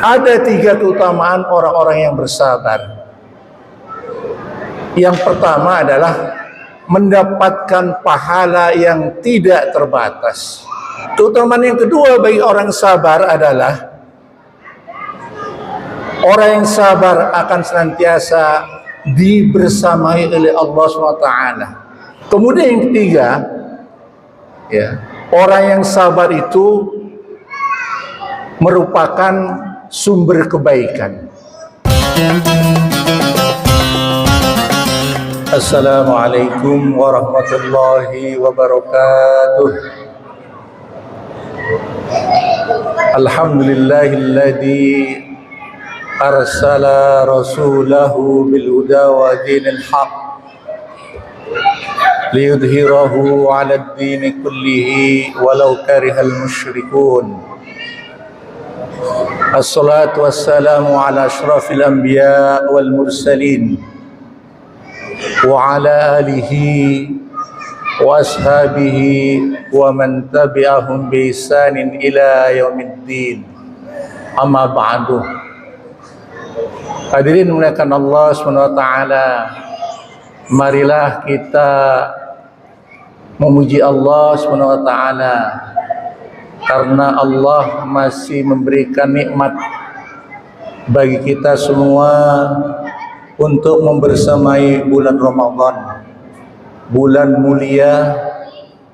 Ada 3 keutamaan orang-orang yang bersabar. Yang pertama adalah mendapatkan pahala yang tidak terbatas. Keutamaan yang kedua bagi orang sabar adalah orang yang sabar akan senantiasa dibersamai oleh Allah SWT. Kemudian yang ketiga, orang yang sabar itu merupakan sumber kebaikan. Assalamualaikum warahmatullahi wabarakatuh. Alhamdulillahilladzi arsala rasulahu bil huda wa dinil haq liyudhhirahu 'ala ad-din kullihi walau karihal musyrikun. Assalatu wassalamu ala asyrafil anbiya wal mursalin wa ala alihi wa ashabihi wa man tabi'ahum bi ihsanin ila yaumiddin. Amma ba'du. Hadirin muliakan Allah SWT, marilah kita memuji Allah SWT karena Allah masih memberikan nikmat bagi kita semua untuk membersamai bulan Ramadan, bulan mulia,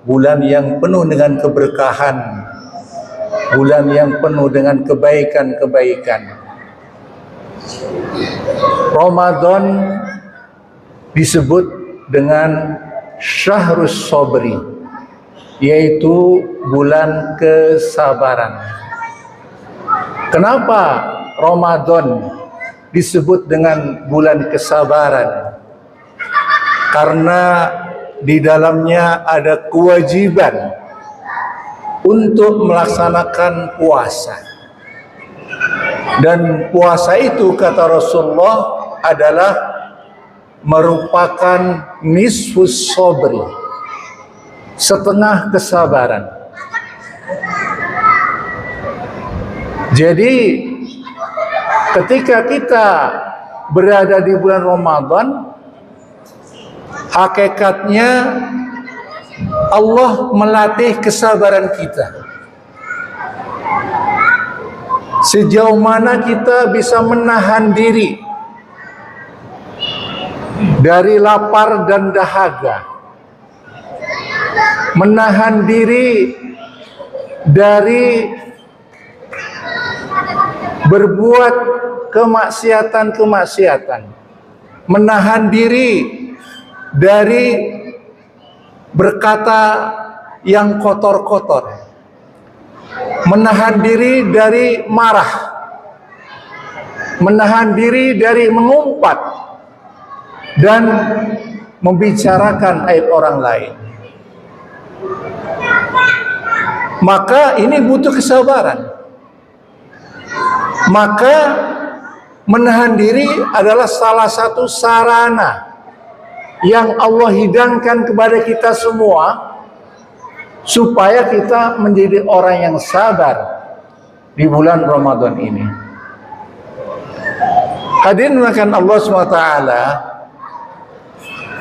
bulan yang penuh dengan keberkahan, bulan yang penuh dengan kebaikan-kebaikan. Ramadan disebut dengan Syahrus Sabri, yaitu bulan kesabaran. Kenapa Ramadan disebut dengan bulan kesabaran? Karena di dalamnya ada kewajiban untuk melaksanakan puasa. Dan puasa itu, kata Rasulullah, adalah merupakan nisfus sabri, setengah kesabaran. Jadi ketika kita berada di bulan Ramadan, hakikatnya Allah melatih kesabaran kita. Sejauh mana kita bisa menahan diri dari lapar dan dahaga, menahan diri dari berbuat kemaksiatan-kemaksiatan, menahan diri dari berkata yang kotor-kotor, menahan diri dari marah, menahan diri dari mengumpat dan membicarakan aib orang lain. Maka ini butuh kesabaran. Maka menahan diri adalah salah satu sarana yang Allah hidangkan kepada kita semua supaya kita menjadi orang yang sabar di bulan Ramadan ini. Hadirin mulakan Allah SWT,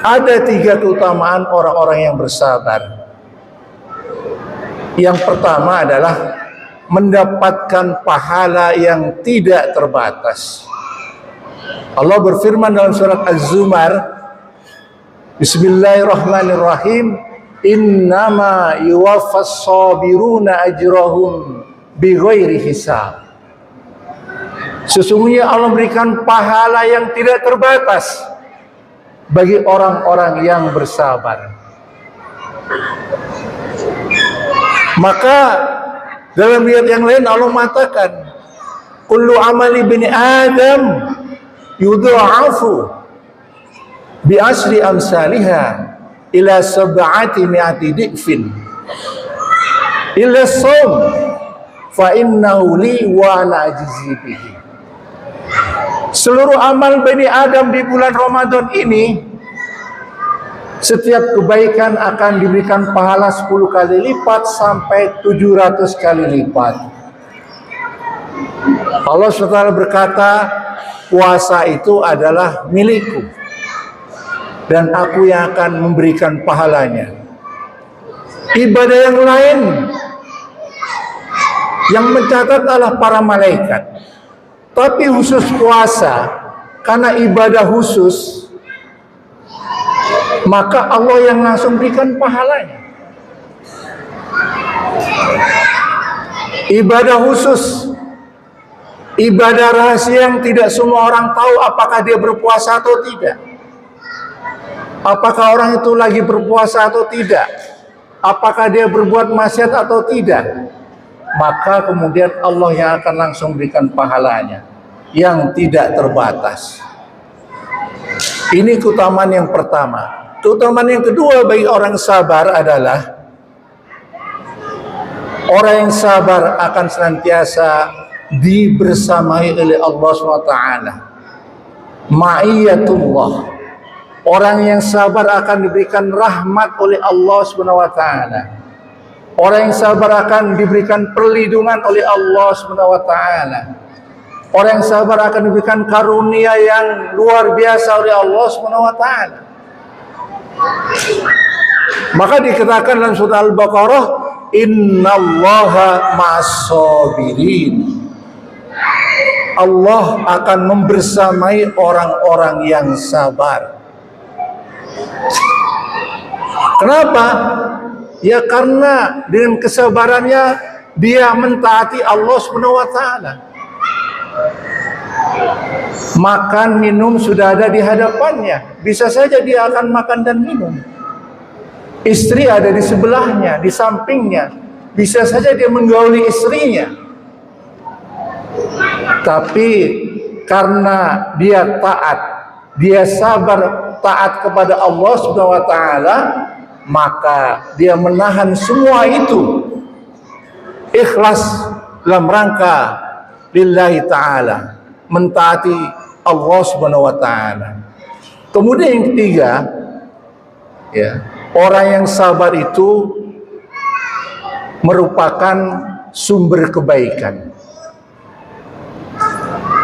ada 3 keutamaan orang-orang yang bersabar. Yang pertama adalah mendapatkan pahala yang tidak terbatas. Allah berfirman dalam surat Az-Zumar, Bismillahirrahmanirrahim, Innama yuwaffas sabiruna ajrahum bighairi hisab. Sesungguhnya Allah memberikan pahala yang tidak terbatas bagi orang-orang yang bersabar. Maka dalam ayat yang lain Allah mengatakan, kullu amali bani Adam yudha'afu bi asri amsalihha ila sab'ati mi'ati di'fin illa shaum fa innahu li wa ana ajzi bihi. Seluruh amal Bani Adam di bulan Ramadan ini, setiap kebaikan akan diberikan pahala 10 kali lipat sampai 700 kali lipat. Allah SWT berkata, puasa itu adalah milikku dan aku yang akan memberikan pahalanya. Ibadah yang lain yang mencatat adalah para malaikat, tapi khusus puasa karena ibadah khusus, maka Allah yang langsung berikan pahalanya. Ibadah khusus, ibadah rahasia yang tidak semua orang tahu apakah dia berpuasa atau tidak, apakah orang itu lagi berpuasa atau tidak, apakah dia berbuat maksiat atau tidak, maka kemudian Allah yang akan langsung berikan pahalanya yang tidak terbatas. Ini keutamaan yang pertama. Keutamaan yang kedua bagi orang sabar adalah orang yang sabar akan senantiasa dibersamai oleh Allah SWT. Ma'iyatullah. Orang yang sabar akan diberikan rahmat oleh Allah SWT. Orang yang sabar akan diberikan perlindungan oleh Allah SWT. Orang yang sabar akan diberikan karunia yang luar biasa oleh Allah SWT. Maka dikatakan dalam surah Al-Baqarah, innallaha ma'as-sabirin. Allah akan membersamai orang-orang yang sabar. Kenapa? Ya karena dengan kesabarannya dia mentaati Allah SWT. Makan minum sudah ada di hadapannya, bisa saja dia akan makan dan minum. Istri ada di sebelahnya, di sampingnya, bisa saja dia menggauli istrinya. Tapi karena dia taat, dia sabar taat kepada Allah Subhanahu wa taala, maka dia menahan semua itu ikhlas dalam rangka lillahi taala, mentaati Allah Subhanahu wa taala. Kemudian yang ketiga, ya, orang yang sabar itu merupakan sumber kebaikan.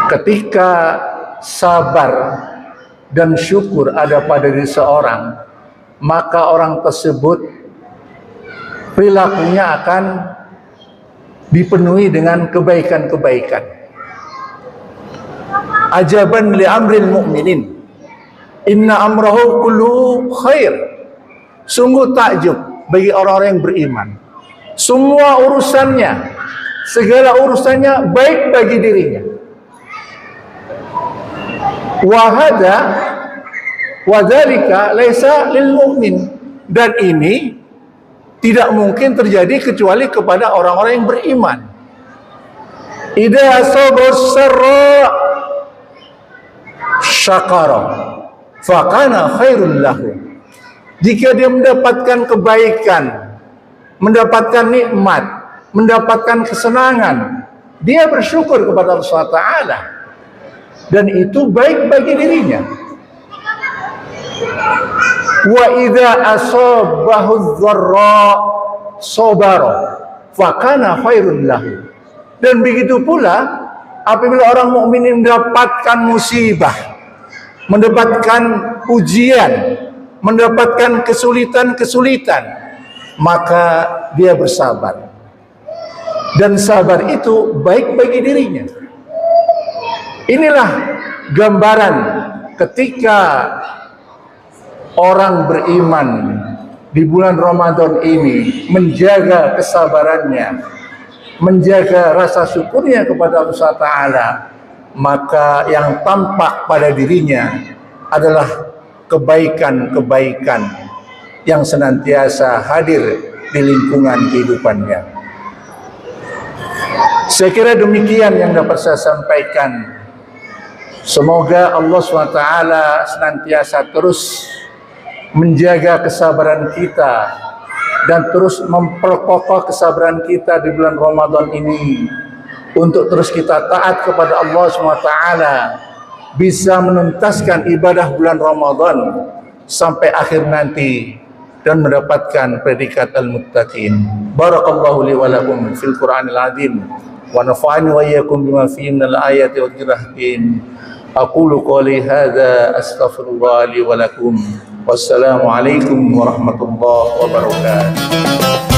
Ketika sabar dan syukur ada pada diri seorang, maka orang tersebut perilakunya akan dipenuhi dengan kebaikan-kebaikan. Ajaban li amril mu'minin, inna amrahu kulluhu khair. Sungguh takjub bagi orang-orang yang beriman. Semua urusannya, segala urusannya baik bagi dirinya. Wahada wadzalika laisa lil mu'min, dan ini tidak mungkin terjadi kecuali kepada orang-orang yang beriman. Idza asaba sarra syakara fakana khairul lahu. Jika dia mendapatkan kebaikan, mendapatkan nikmat, mendapatkan kesenangan, dia bersyukur kepada Allah SWT, dan itu baik bagi dirinya. Wa idza asabahu dzarra sabara fakana khairul lahu. Dan begitu pula apabila orang mukmin mendapatkan musibah, mendapatkan ujian, mendapatkan kesulitan-kesulitan, maka dia bersabar. Dan sabar itu baik bagi dirinya. Inilah gambaran ketika orang beriman di bulan Ramadan ini menjaga kesabarannya, menjaga rasa syukurnya kepada Allah Ta'ala, maka yang tampak pada dirinya adalah kebaikan-kebaikan yang senantiasa hadir di lingkungan kehidupannya. Saya kira demikian yang dapat saya sampaikan. Semoga Allah SWT senantiasa terus menjaga kesabaran kita dan terus memperkokoh kesabaran kita di bulan Ramadan ini, untuk terus kita taat kepada Allah SWT, bisa menuntaskan ibadah bulan Ramadan sampai akhir nanti dan mendapatkan predikat al-muttaqin. Barakallahu li wa lakum fil Qur'anil azim wa nafa'ani wa iyyakum bima fihi minal ayati wa dhikril hakim. Aqulu qali hadza astaghfirullah li wa lakum. Wassalamu alaikum warahmatullahi wabarakatuh.